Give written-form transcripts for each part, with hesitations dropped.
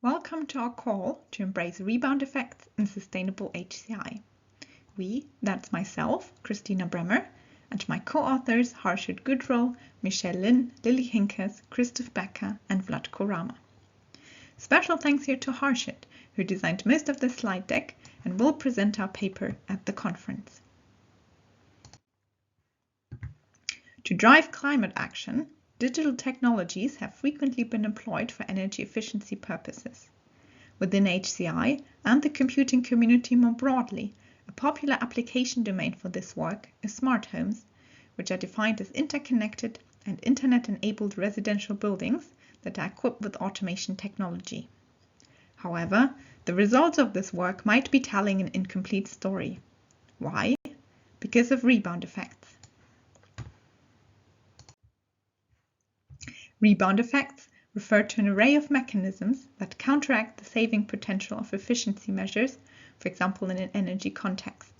Welcome to our call to embrace rebound effects in sustainable HCI. We, that's myself, Christina Bremer, and my co-authors Harshit Goodroll, Michelle Lin, Lily Hinkes, Christoph Becker, and Vlatko Rama. Special thanks here to Harshit, who designed most of the slide deck and will present our paper at the conference. To drive climate action, digital technologies have frequently been employed for energy efficiency purposes. Within HCI and the computing community more broadly, a popular application domain for this work is smart homes, which are defined as interconnected and internet-enabled residential buildings that are equipped with automation technology. However, the results of this work might be telling an incomplete story. Why? Because of rebound effects. Rebound effects refer to an array of mechanisms that counteract the saving potential of efficiency measures, for example in an energy context.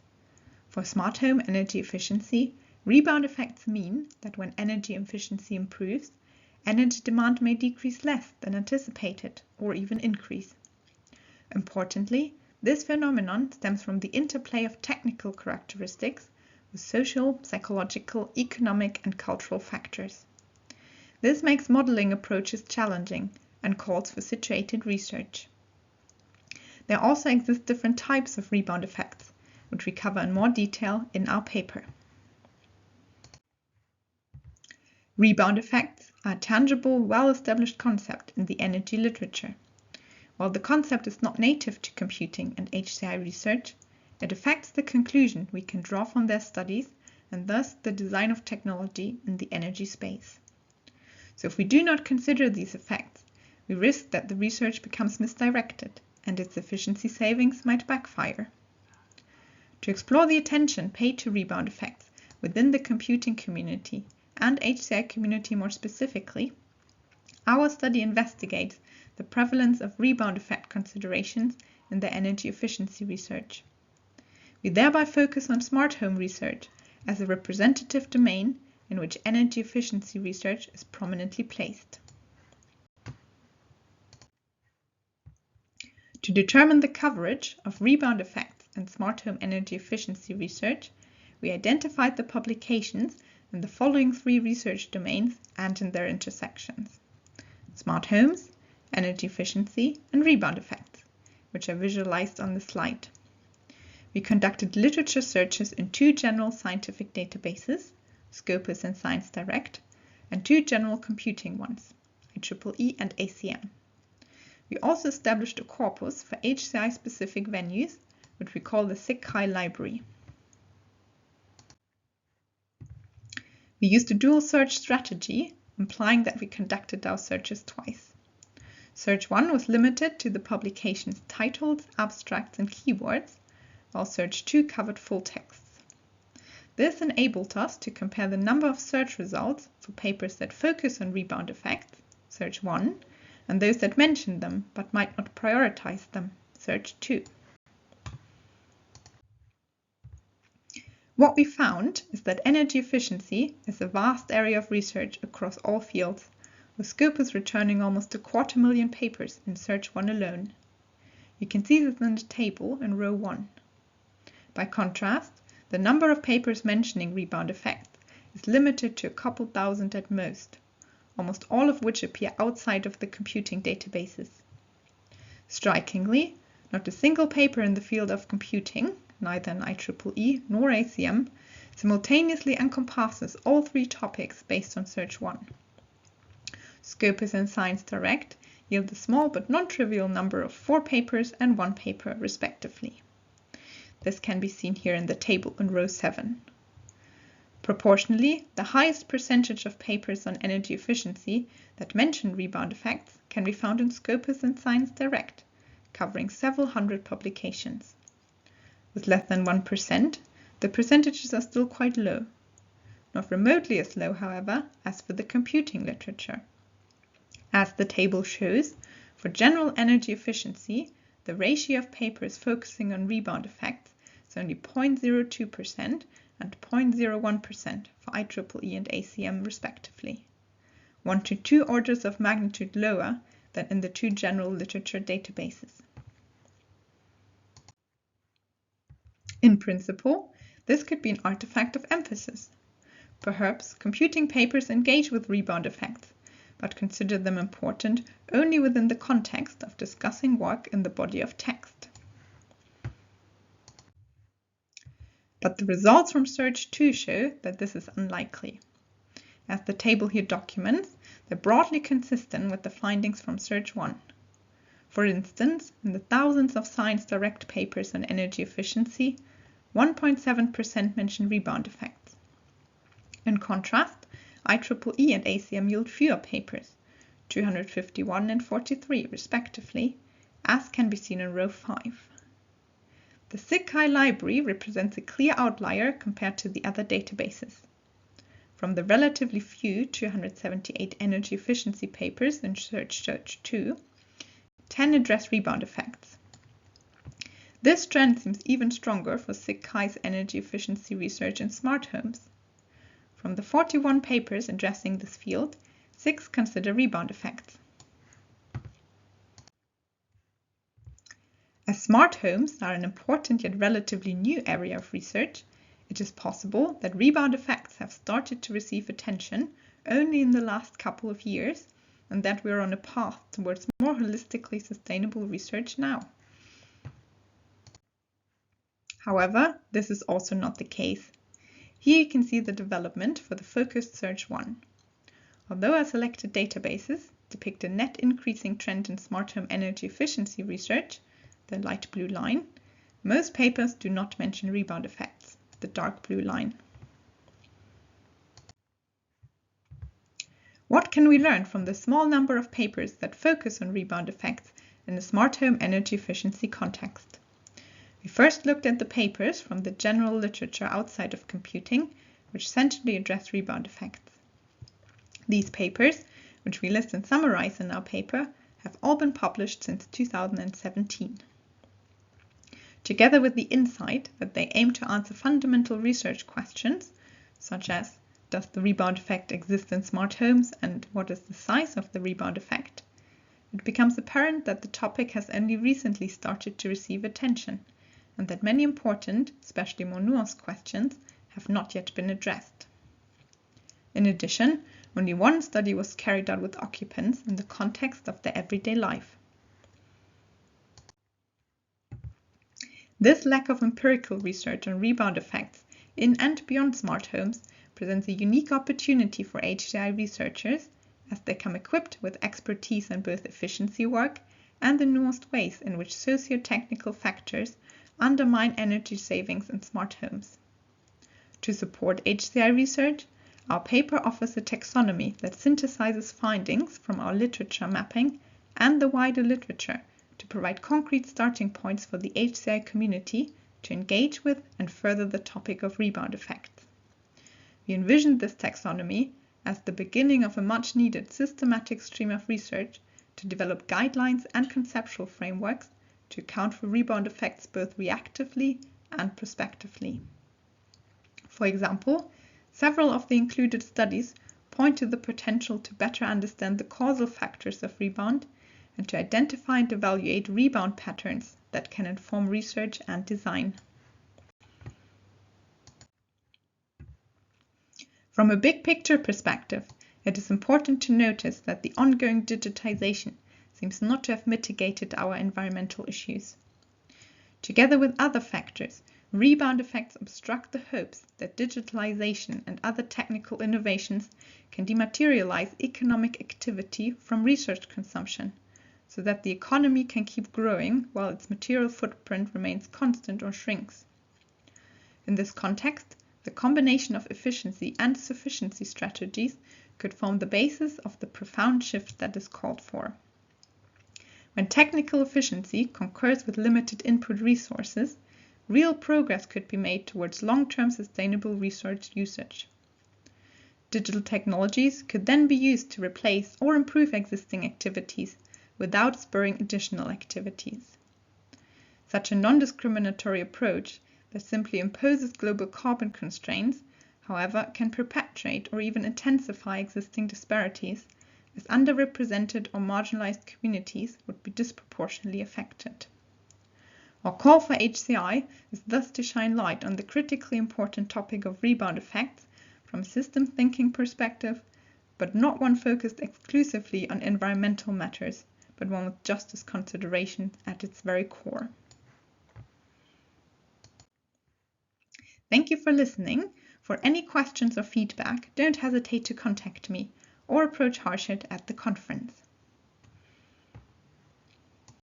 For smart home energy efficiency, rebound effects mean that when energy efficiency improves, energy demand may decrease less than anticipated or even increase. Importantly, this phenomenon stems from the interplay of technical characteristics with social, psychological, economic, and cultural factors. This makes modeling approaches challenging and calls for situated research. There also exist different types of rebound effects, which we cover in more detail in our paper. Rebound effects are a tangible, well-established concept in the energy literature. While the concept is not native to computing and HCI research, it affects the conclusion we can draw from their studies and thus the design of technology in the energy space. So if we do not consider these effects, we risk that the research becomes misdirected and its efficiency savings might backfire. To explore the attention paid to rebound effects within the computing community and HCI community more specifically, our study investigates the prevalence of rebound effect considerations in the energy efficiency research. We thereby focus on smart home research as a representative domain in which energy efficiency research is prominently placed. To determine the coverage of rebound effects in smart home energy efficiency research, we identified the publications in the following three research domains and in their intersections: smart homes, energy efficiency, and rebound effects, which are visualized on the slide. We conducted literature searches in two general scientific databases, Scopus and Science Direct, and two general computing ones, IEEE and ACM. We also established a corpus for HCI-specific venues, which we call the HCI library. We used a dual search strategy, implying that we conducted our searches twice. Search 1 was limited to the publication's titles, abstracts, and keywords, while Search 2 covered full texts. This enabled us to compare the number of search results for papers that focus on rebound effects, Search 1, and those that mention them but might not prioritize them, Search 2. What we found is that energy efficiency is a vast area of research across all fields, with Scopus returning almost 250,000 papers in Search 1 alone. You can see this in the table in row 1. By contrast, the number of papers mentioning rebound effects is limited to a couple thousand at most, almost all of which appear outside of the computing databases. Strikingly, not a single paper in the field of computing, neither in IEEE nor ACM, simultaneously encompasses all three topics based on Search 1. Scopus and Science Direct yield a small but non-trivial number of 4 papers and 1 paper, respectively. This can be seen here in the table in row 7. Proportionally, the highest percentage of papers on energy efficiency that mention rebound effects can be found in Scopus and Science Direct, covering several hundred publications. With less than 1%, the percentages are still quite low. Not remotely as low, however, as for the computing literature. As the table shows, for general energy efficiency, the ratio of papers focusing on rebound effects is only 0.02% and 0.01% for IEEE and ACM respectively. 1 to 2 orders of magnitude lower than in the two general literature databases. In principle, this could be an artifact of emphasis. Perhaps computing papers engage with rebound effects, but consider them important only within the context of discussing work in the body of text. But the results from Search 2 show that this is unlikely. As the table here documents, they're broadly consistent with the findings from Search 1. For instance, in the thousands of Science Direct papers on energy efficiency, 1.7% mention rebound effects. In contrast, IEEE and ACM yield fewer papers, 251 and 43 respectively, as can be seen in row 5. The HCI library represents a clear outlier compared to the other databases. From the relatively few 278 energy efficiency papers in Search 2, 10 address rebound effects. This trend seems even stronger for HCI's energy efficiency research in smart homes. From the 41 papers addressing this field, 6 consider rebound effects. As smart homes are an important yet relatively new area of research, it is possible that rebound effects have started to receive attention only in the last couple of years, and that we are on a path towards more holistically sustainable research now. However, this is also not the case. Here you can see the development for the focused Search 1. Although our selected databases depict a net increasing trend in smart home energy efficiency research, the light blue line, most papers do not mention rebound effects, the dark blue line. What can we learn from the small number of papers that focus on rebound effects in a smart home energy efficiency context? We first looked at the papers from the general literature outside of computing, which centrally address rebound effects. These papers, which we list and summarize in our paper, have all been published since 2017. Together with the insight that they aim to answer fundamental research questions, such as, does the rebound effect exist in smart homes and what is the size of the rebound effect, it becomes apparent that the topic has only recently started to receive attention, and that many important, especially more nuanced questions, have not yet been addressed. In addition, only one study was carried out with occupants in the context of their everyday life. This lack of empirical research on rebound effects in and beyond smart homes presents a unique opportunity for HCI researchers as they come equipped with expertise in both efficiency work and the nuanced ways in which socio-technical factors undermine energy savings in smart homes. To support HCI research, our paper offers a taxonomy that synthesizes findings from our literature mapping and the wider literature to provide concrete starting points for the HCI community to engage with and further the topic of rebound effects. We envisioned this taxonomy as the beginning of a much-needed systematic stream of research to develop guidelines and conceptual frameworks to account for rebound effects both reactively and prospectively. For example, several of the included studies point to the potential to better understand the causal factors of rebound and to identify and evaluate rebound patterns that can inform research and design. From a big picture perspective, it is important to notice that the ongoing digitization seems not to have mitigated our environmental issues. Together with other factors, rebound effects obstruct the hopes that digitalization and other technical innovations can dematerialize economic activity from research consumption, so that the economy can keep growing while its material footprint remains constant or shrinks. In this context, the combination of efficiency and sufficiency strategies could form the basis of the profound shift that is called for. When technical efficiency concurs with limited input resources, real progress could be made towards long-term sustainable research usage. Digital technologies could then be used to replace or improve existing activities without spurring additional activities. Such a non-discriminatory approach that simply imposes global carbon constraints, however, can perpetuate or even intensify existing disparities as underrepresented or marginalized communities would be disproportionately affected. Our call for HCI is thus to shine light on the critically important topic of rebound effects from a system thinking perspective, but not one focused exclusively on environmental matters, but one with justice consideration at its very core. Thank you for listening. For any questions or feedback, don't hesitate to contact me or approach Harshit at the conference.